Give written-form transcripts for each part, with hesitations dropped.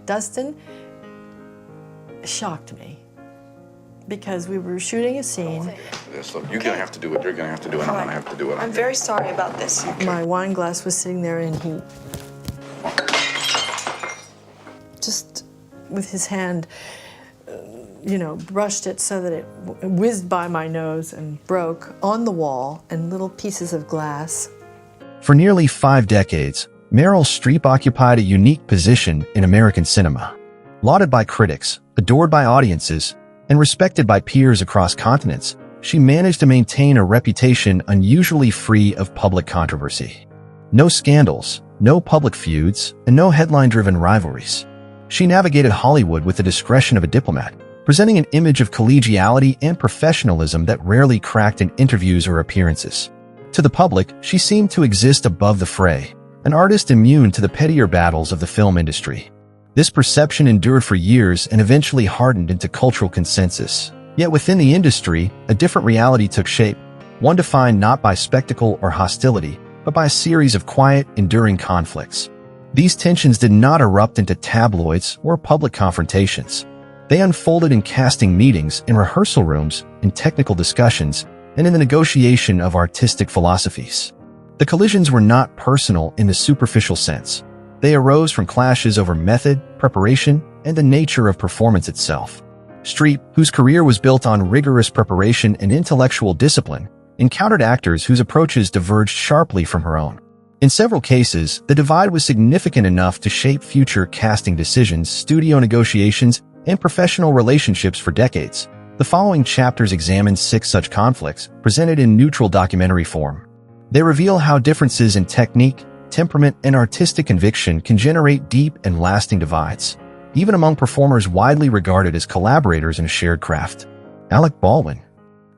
Dustin shocked me because we were shooting a scene. Yes, look, you're gonna have to do it. You're gonna have to do it. I'm gonna have to do it. I'm very sorry about this. My wine glass was sitting there, and he just with his hand, brushed it so that it whizzed by my nose and broke on the wall in little pieces of glass. For nearly 5 decades, Meryl Streep occupied a unique position in American cinema. Lauded by critics, adored by audiences, and respected by peers across continents, she managed to maintain a reputation unusually free of public controversy. No scandals, no public feuds, and no headline-driven rivalries. She navigated Hollywood with the discretion of a diplomat, presenting an image of collegiality and professionalism that rarely cracked in interviews or appearances. To the public, she seemed to exist above the fray, an artist immune to the pettier battles of the film industry. This perception endured for years and eventually hardened into cultural consensus. Yet within the industry, a different reality took shape, one defined not by spectacle or hostility, but by a series of quiet, enduring conflicts. These tensions did not erupt into tabloids or public confrontations. They unfolded in casting meetings, in rehearsal rooms, in technical discussions, and in the negotiation of artistic philosophies. The collisions were not personal in the superficial sense. They arose from clashes over method, preparation, and the nature of performance itself. Streep, whose career was built on rigorous preparation and intellectual discipline, encountered actors whose approaches diverged sharply from her own. In several cases, the divide was significant enough to shape future casting decisions, studio negotiations, and professional relationships for decades. The following chapters examine 6 such conflicts, presented in neutral documentary form. They reveal how differences in technique, temperament, and artistic conviction can generate deep and lasting divides, even among performers widely regarded as collaborators in a shared craft. Alec Baldwin.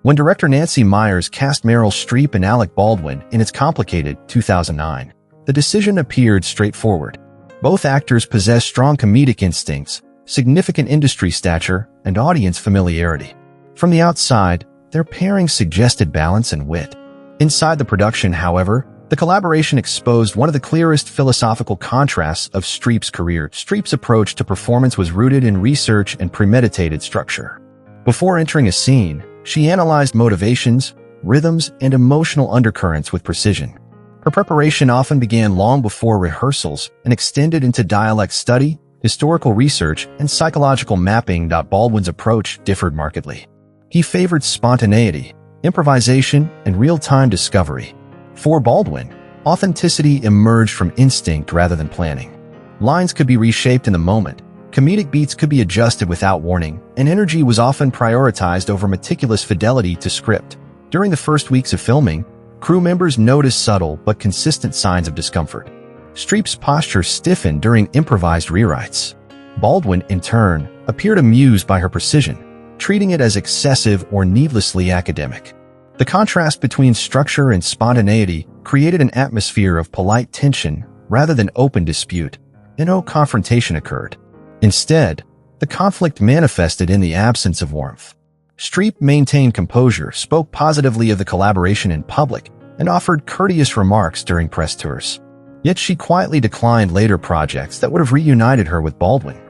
When director Nancy Meyers cast Meryl Streep and Alec Baldwin in its complicated 2009, the decision appeared straightforward. Both actors possess strong comedic instincts, significant industry stature, and audience familiarity. From the outside, their pairing suggested balance and wit. Inside the production, however, the collaboration exposed one of the clearest philosophical contrasts of Streep's career. Streep's approach to performance was rooted in research and premeditated structure. Before entering a scene, she analyzed motivations, rhythms, and emotional undercurrents with precision. Her preparation often began long before rehearsals and extended into dialect study, historical research, and psychological mapping. Baldwin's approach differed markedly. He favored spontaneity, improvisation, and real-time discovery. For Baldwin, authenticity emerged from instinct rather than planning. Lines could be reshaped in the moment, comedic beats could be adjusted without warning, and energy was often prioritized over meticulous fidelity to script. During the first weeks of filming, crew members noticed subtle but consistent signs of discomfort. Streep's posture stiffened during improvised rewrites. Baldwin, in turn, appeared amused by her precision, treating it as excessive or needlessly academic. The contrast between structure and spontaneity created an atmosphere of polite tension rather than open dispute, and no confrontation occurred. Instead, the conflict manifested in the absence of warmth. Streep maintained composure, spoke positively of the collaboration in public, and offered courteous remarks during press tours. Yet she quietly declined later projects that would have reunited her with Baldwin.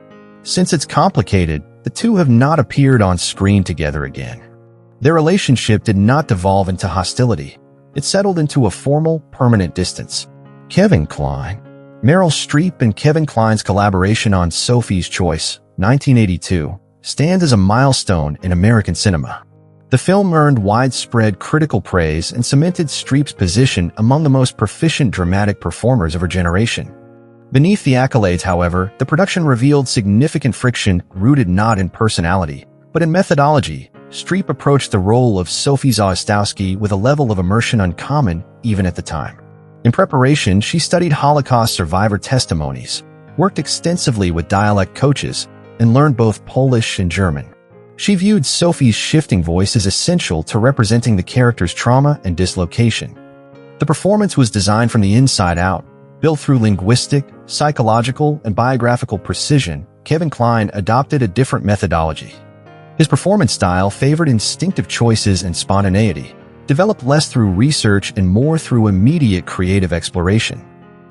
Since it's complicated, the two have not appeared on screen together again. Their relationship did not devolve into hostility. It settled into a formal, permanent distance. Kline. Meryl Streep and Kevin Kline's collaboration on Sophie's Choice, 1982, stands as a milestone in American cinema. The film earned widespread critical praise and cemented Streep's position among the most proficient dramatic performers of her generation. Beneath the accolades, however, the production revealed significant friction rooted not in personality, but in methodology. Streep approached the role of Sophie Zawistowski with a level of immersion uncommon even at the time. In preparation, she studied Holocaust survivor testimonies, worked extensively with dialect coaches, and learned both Polish and German. She viewed Sophie's shifting voice as essential to representing the character's trauma and dislocation. The performance was designed from the inside out, built through linguistic, psychological, and biographical precision. Kevin Kline adopted a different methodology. His performance style favored instinctive choices and spontaneity, developed less through research and more through immediate creative exploration.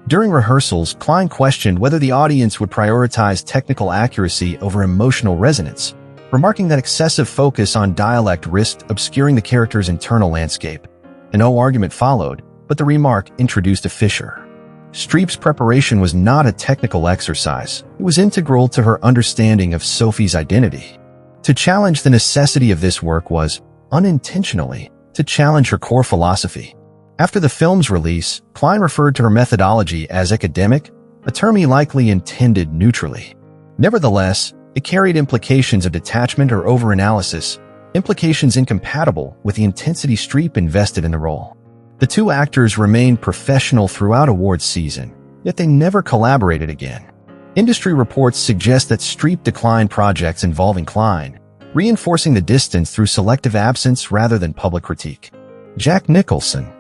During rehearsals, Kline questioned whether the audience would prioritize technical accuracy over emotional resonance, remarking that excessive focus on dialect risked obscuring the character's internal landscape. No argument followed, but the remark introduced a fissure. Streep's preparation was not a technical exercise. It was integral to her understanding of Sophie's identity. To challenge the necessity of this work was, unintentionally, to challenge her core philosophy. After the film's release, Kline referred to her methodology as academic, a term he likely intended neutrally. Nevertheless, it carried implications of detachment or overanalysis, implications incompatible with the intensity Streep invested in the role. The two actors remained professional throughout awards season, yet they never collaborated again. Industry reports suggest that Streep declined projects involving Kline, reinforcing the distance through selective absence rather than public critique. Jack Nicholson.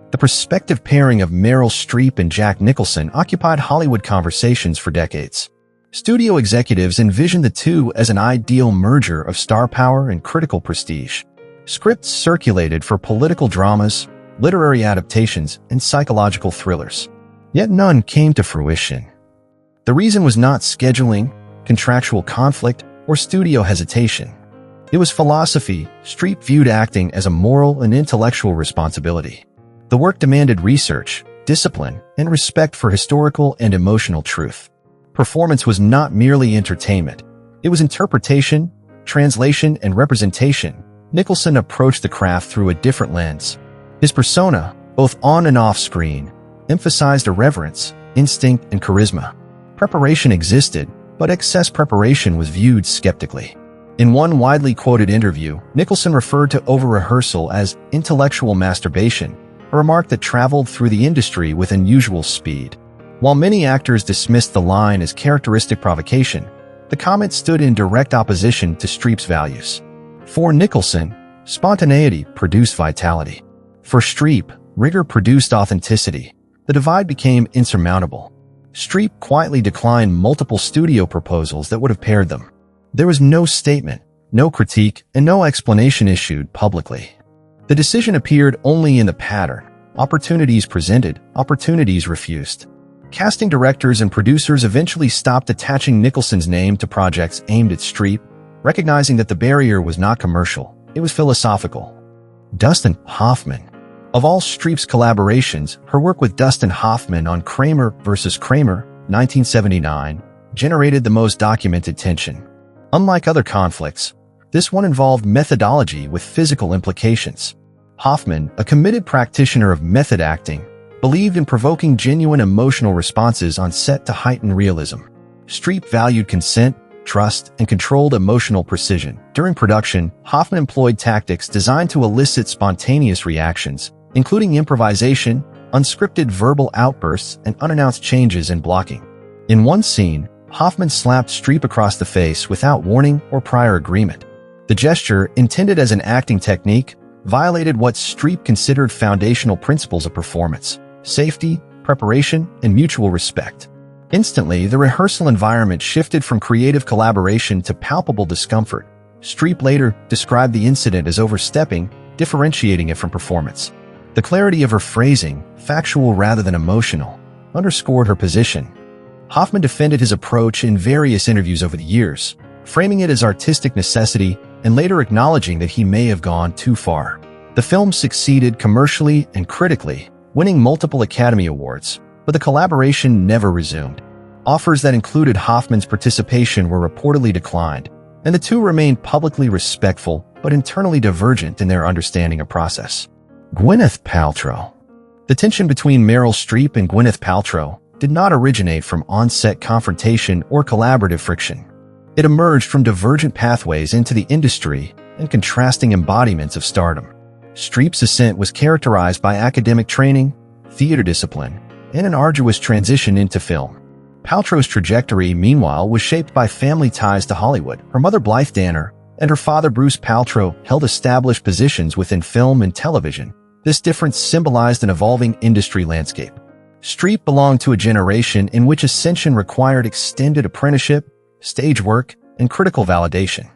The prospective pairing of Meryl Streep and Jack Nicholson occupied Hollywood conversations for decades. Studio executives envisioned the two as an ideal merger of star power and critical prestige. Scripts circulated for political dramas, literary adaptations, and psychological thrillers. Yet none came to fruition. The reason was not scheduling, contractual conflict, or studio hesitation. It was philosophy. Streep viewed acting as a moral and intellectual responsibility. The work demanded research, discipline, and respect for historical and emotional truth. Performance was not merely entertainment. It was interpretation, translation, and representation. Nicholson approached the craft through a different lens. His persona, both on and off screen, emphasized irreverence, instinct, and charisma. Preparation existed, but excess preparation was viewed skeptically. In one widely quoted interview, Nicholson referred to over-rehearsal as intellectual masturbation, a remark that traveled through the industry with unusual speed. While many actors dismissed the line as characteristic provocation, the comment stood in direct opposition to Streep's values. For Nicholson, spontaneity produced vitality. For Streep, rigor produced authenticity. The divide became insurmountable. Streep quietly declined multiple studio proposals that would have paired them. There was no statement, no critique, and no explanation issued publicly. The decision appeared only in the pattern. Opportunities presented, opportunities refused. Casting directors and producers eventually stopped attaching Nicholson's name to projects aimed at Streep, recognizing that the barrier was not commercial, it was philosophical. Dustin Hoffman. Of all Streep's collaborations, her work with Dustin Hoffman on Kramer vs. Kramer, 1979, generated the most documented tension. Unlike other conflicts, this one involved methodology with physical implications. Hoffman, a committed practitioner of method acting, believed in provoking genuine emotional responses on set to heighten realism. Streep valued consent, trust, and controlled emotional precision. During production, Hoffman employed tactics designed to elicit spontaneous reactions, including improvisation, unscripted verbal outbursts, and unannounced changes in blocking. In one scene, Hoffman slapped Streep across the face without warning or prior agreement. The gesture, intended as an acting technique, violated what Streep considered foundational principles of performance: safety, preparation, and mutual respect. Instantly, the rehearsal environment shifted from creative collaboration to palpable discomfort. Streep later described the incident as overstepping, differentiating it from performance. The clarity of her phrasing, factual rather than emotional, underscored her position. Hoffman defended his approach in various interviews over the years, framing it as artistic necessity and later acknowledging that he may have gone too far. The film succeeded commercially and critically, winning multiple Academy Awards, but the collaboration never resumed. Offers that included Hoffman's participation were reportedly declined, and the two remained publicly respectful but internally divergent in their understanding of process. Gwyneth Paltrow. The tension between Meryl Streep and Gwyneth Paltrow did not originate from on-set confrontation or collaborative friction. It emerged from divergent pathways into the industry and contrasting embodiments of stardom. Streep's ascent was characterized by academic training, theater discipline, and an arduous transition into film. Paltrow's trajectory, meanwhile, was shaped by family ties to Hollywood. Her mother, Blythe Danner, and her father, Bruce Paltrow, held established positions within film and television. This difference symbolized an evolving industry landscape. Streep belonged to a generation in which ascension required extended apprenticeship, stage work, and critical validation.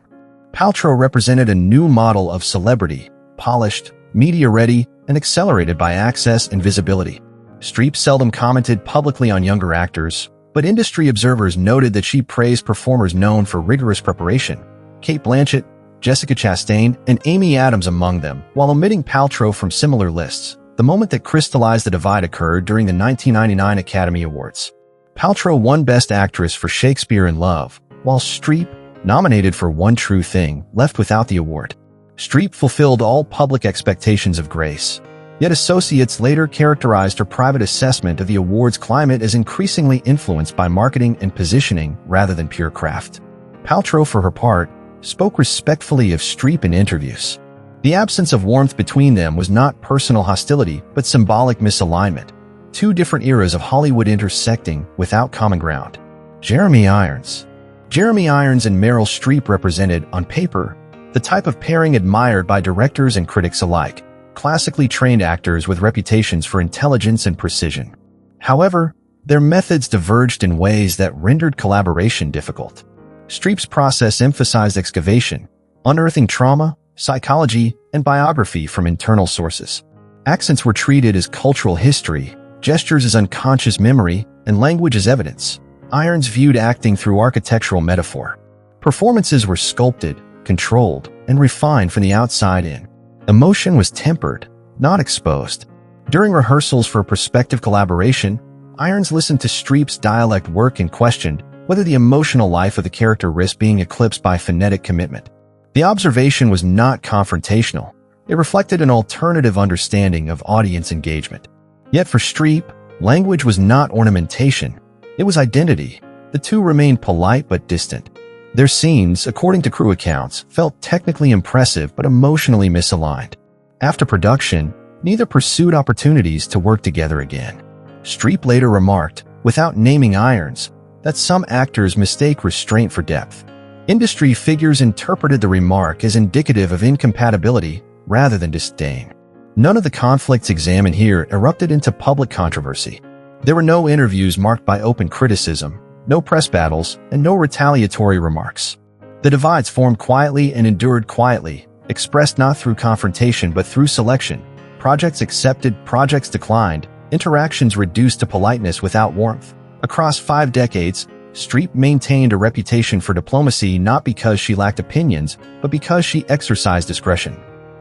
Paltrow represented a new model of celebrity, polished, media-ready, and accelerated by access and visibility. Streep seldom commented publicly on younger actors, but industry observers noted that she praised performers known for rigorous preparation, Cate Blanchett, Jessica Chastain, and Amy Adams among them, while omitting Paltrow from similar lists. The moment that crystallized the divide occurred during the 1999 Academy Awards. Paltrow won Best Actress for Shakespeare in Love, while Streep, nominated for One True Thing, left without the award. Streep fulfilled all public expectations of grace. Yet associates later characterized her private assessment of the award's climate as increasingly influenced by marketing and positioning rather than pure craft. Paltrow, for her part, spoke respectfully of Streep in interviews. The absence of warmth between them was not personal hostility, but symbolic misalignment. Two different eras of Hollywood intersecting without common ground. Jeremy Irons. Jeremy Irons and Meryl Streep represented, on paper, the type of pairing admired by directors and critics alike, classically trained actors with reputations for intelligence and precision. However, their methods diverged in ways that rendered collaboration difficult. Streep's process emphasized excavation, unearthing trauma, psychology, and biography from internal sources. Accents were treated as cultural history, gestures as unconscious memory, and language as evidence. Irons viewed acting through architectural metaphor. Performances were sculpted, controlled, and refined from the outside in. Emotion was tempered, not exposed. During rehearsals for a prospective collaboration, Irons listened to Streep's dialect work and questioned whether the emotional life of the character risked being eclipsed by phonetic commitment. The observation was not confrontational. It reflected an alternative understanding of audience engagement. Yet for Streep, language was not ornamentation. It was identity. The two remained polite but distant. Their scenes, according to crew accounts, felt technically impressive but emotionally misaligned. After production, neither pursued opportunities to work together again. Streep later remarked, without naming Irons, that some actors mistake restraint for depth. Industry figures interpreted the remark as indicative of incompatibility rather than disdain. None of the conflicts examined here erupted into public controversy. There were no interviews marked by open criticism, no press battles, and no retaliatory remarks. The divides formed quietly and endured quietly, expressed not through confrontation but through selection. Projects accepted, projects declined, interactions reduced to politeness without warmth. Across 5 decades, Streep maintained a reputation for diplomacy not because she lacked opinions, but because she exercised discretion.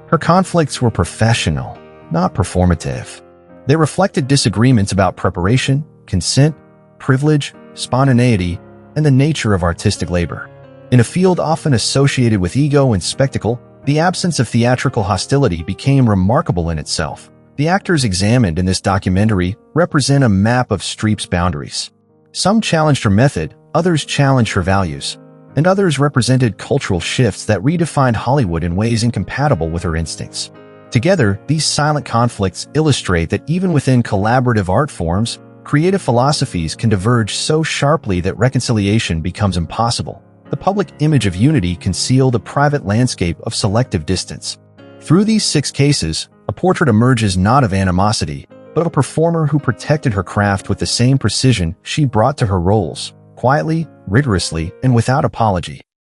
Her conflicts were professional, not performative. They reflected disagreements about preparation, consent, privilege, spontaneity, and the nature of artistic labor. In a field often associated with ego and spectacle, the absence of theatrical hostility became remarkable in itself. The actors examined in this documentary represent a map of Streep's boundaries. Some challenged her method, others challenged her values, and others represented cultural shifts that redefined Hollywood in ways incompatible with her instincts. Together, these silent conflicts illustrate that even within collaborative art forms, creative philosophies can diverge so sharply that reconciliation becomes impossible. The public image of unity concealed a private landscape of selective distance. Through these 6 cases, a portrait emerges not of animosity, but of a performer who protected her craft with the same precision she brought to her roles, quietly, rigorously, and without apology.